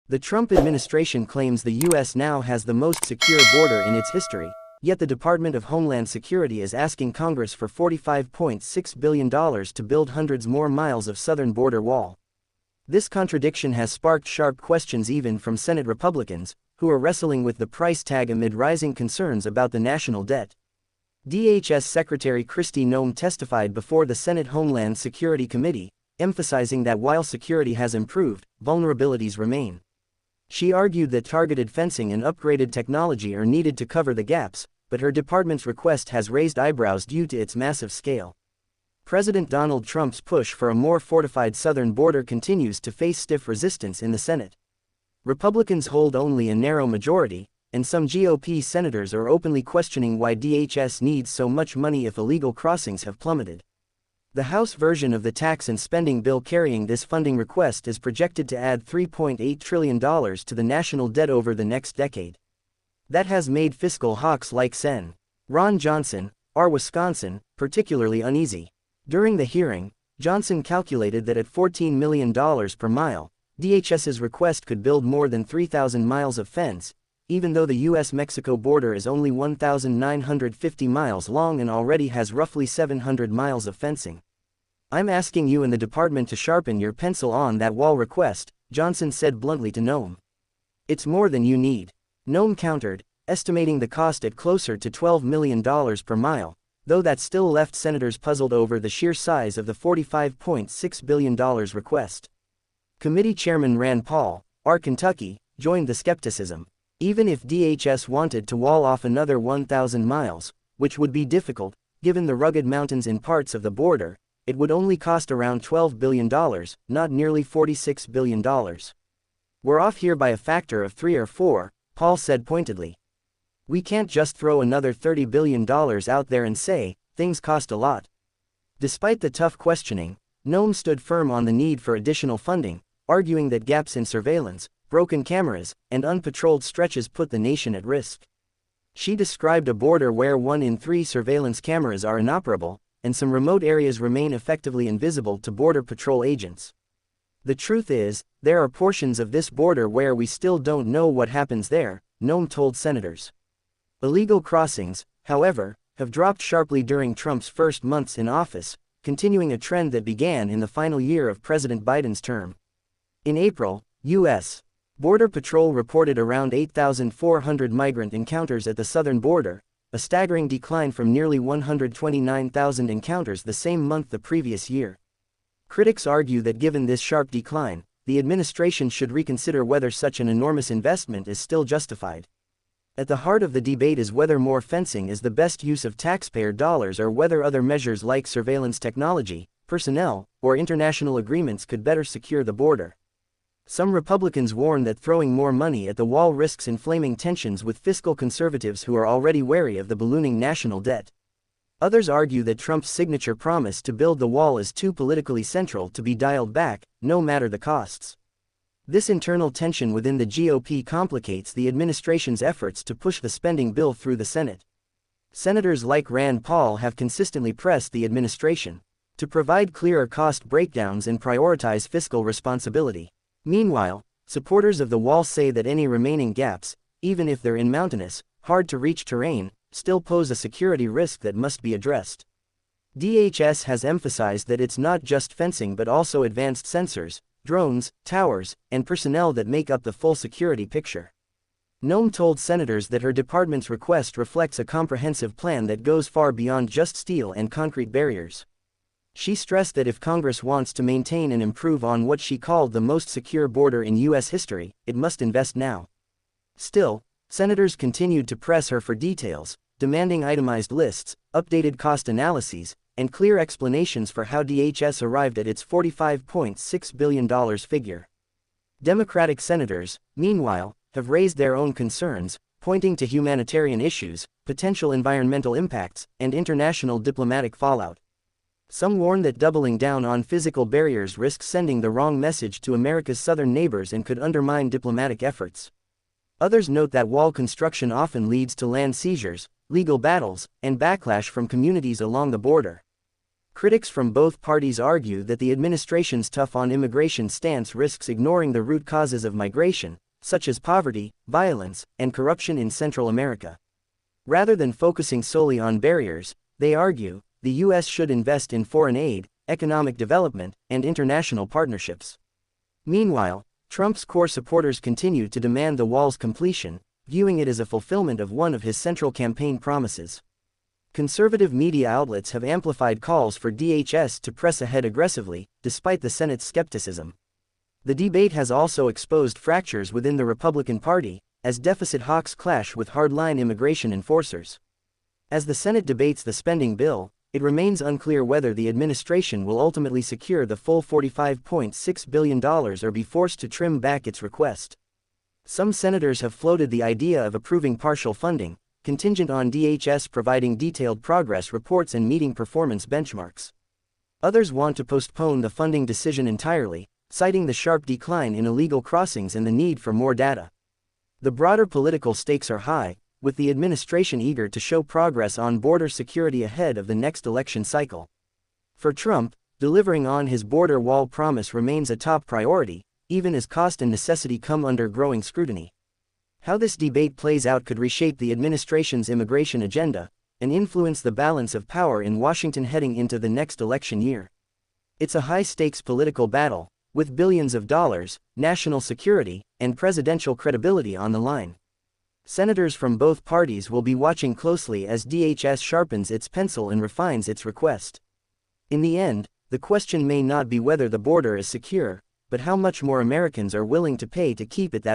The Trump administration claims the U.S. now has the most secure border in its history, yet the Department of Homeland Security is asking Congress for $45.6 billion to build hundreds more miles of southern border wall. This contradiction has sparked sharp questions even from Senate Republicans, who are wrestling with the price tag amid rising concerns about the national debt. DHS Secretary Kristi Noem testified before the Senate Homeland Security Committee, emphasizing that while security has improved, vulnerabilities remain. She argued that targeted fencing and upgraded technology are needed to cover the gaps, but her department's request has raised eyebrows due to its massive scale. President Donald Trump's push for a more fortified southern border continues to face stiff resistance in the Senate. Republicans hold only a narrow majority, and some GOP senators are openly questioning why DHS needs so much money if illegal crossings have plummeted. The House version of the tax and spending bill carrying this funding request is projected to add $3.8 trillion to the national debt over the next decade. That has made fiscal hawks like Sen. Ron Johnson, R. Wisconsin, particularly uneasy. During the hearing, Johnson calculated that at $14 million per mile, DHS's request could build more than 3,000 miles of fence, even though the U.S. Mexico border is only 1,950 miles long and already has roughly 700 miles of fencing. "I'm asking you and the department to sharpen your pencil on that wall request," Johnson said bluntly to Noem. "It's more than you need." Noem countered, estimating the cost at closer to $12 million per mile, though that still left senators puzzled over the sheer size of the $45.6 billion request. Committee Chairman Rand Paul, R. Kentucky, joined the skepticism. Even if DHS wanted to wall off another 1,000 miles, which would be difficult, given the rugged mountains in parts of the border, it would only cost around $12 billion, not nearly $46 billion. "We're off here by a factor of 3 or 4, Paul said pointedly. "We can't just throw another $30 billion out there and say, things cost a lot." Despite the tough questioning, Noem stood firm on the need for additional funding, arguing that gaps in surveillance, broken cameras, and unpatrolled stretches put the nation at risk. She described a border where 1 in 3 surveillance cameras are inoperable, and some remote areas remain effectively invisible to Border Patrol agents. "The truth is, there are portions of this border where we still don't know what happens there," Noem told senators. Illegal crossings, however, have dropped sharply during Trump's first months in office, continuing a trend that began in the final year of President Biden's term. In April, U.S. Border Patrol reported around 8,400 migrant encounters at the southern border, a staggering decline from nearly 129,000 encounters the same month the previous year. Critics argue that given this sharp decline, the administration should reconsider whether such an enormous investment is still justified. At the heart of the debate is whether more fencing is the best use of taxpayer dollars or whether other measures like surveillance technology, personnel, or international agreements could better secure the border. Some Republicans warn that throwing more money at the wall risks inflaming tensions with fiscal conservatives who are already wary of the ballooning national debt. Others argue that Trump's signature promise to build the wall is too politically central to be dialed back, no matter the costs. This internal tension within the GOP complicates the administration's efforts to push the spending bill through the Senate. Senators like Rand Paul have consistently pressed the administration to provide clearer cost breakdowns and prioritize fiscal responsibility. Meanwhile, supporters of the wall say that any remaining gaps, even if they're in mountainous, hard-to-reach terrain, still pose a security risk that must be addressed. DHS has emphasized that it's not just fencing but also advanced sensors, drones, towers, and personnel that make up the full security picture. Noem told senators that her department's request reflects a comprehensive plan that goes far beyond just steel and concrete barriers. She stressed that if Congress wants to maintain and improve on what she called the most secure border in U.S. history, it must invest now. Still, senators continued to press her for details, demanding itemized lists, updated cost analyses, and clear explanations for how DHS arrived at its $45.6 billion figure. Democratic senators, meanwhile, have raised their own concerns, pointing to humanitarian issues, potential environmental impacts, and international diplomatic fallout. Some warn that doubling down on physical barriers risks sending the wrong message to America's southern neighbors and could undermine diplomatic efforts. Others note that wall construction often leads to land seizures, legal battles, and backlash from communities along the border. Critics from both parties argue that the administration's tough-on-immigration stance risks ignoring the root causes of migration, such as poverty, violence, and corruption in Central America. Rather than focusing solely on barriers, they argue, the U.S. should invest in foreign aid, economic development, and international partnerships. Meanwhile, Trump's core supporters continue to demand the wall's completion, viewing it as a fulfillment of one of his central campaign promises. Conservative media outlets have amplified calls for DHS to press ahead aggressively, despite the Senate's skepticism. The debate has also exposed fractures within the Republican Party, as deficit hawks clash with hardline immigration enforcers. As the Senate debates the spending bill, it remains unclear whether the administration will ultimately secure the full $45.6 billion or be forced to trim back its request. Some senators have floated the idea of approving partial funding, contingent on DHS providing detailed progress reports and meeting performance benchmarks. Others want to postpone the funding decision entirely, citing the sharp decline in illegal crossings and the need for more data. The broader political stakes are high, with the administration eager to show progress on border security ahead of the next election cycle. For Trump, delivering on his border wall promise remains a top priority, even as cost and necessity come under growing scrutiny. How this debate plays out could reshape the administration's immigration agenda and influence the balance of power in Washington heading into the next election year. It's a high-stakes political battle, with billions of dollars, national security, and presidential credibility on the line. Senators from both parties will be watching closely as DHS sharpens its pencil and refines its request. In the end, the question may not be whether the border is secure, but how much more Americans are willing to pay to keep it that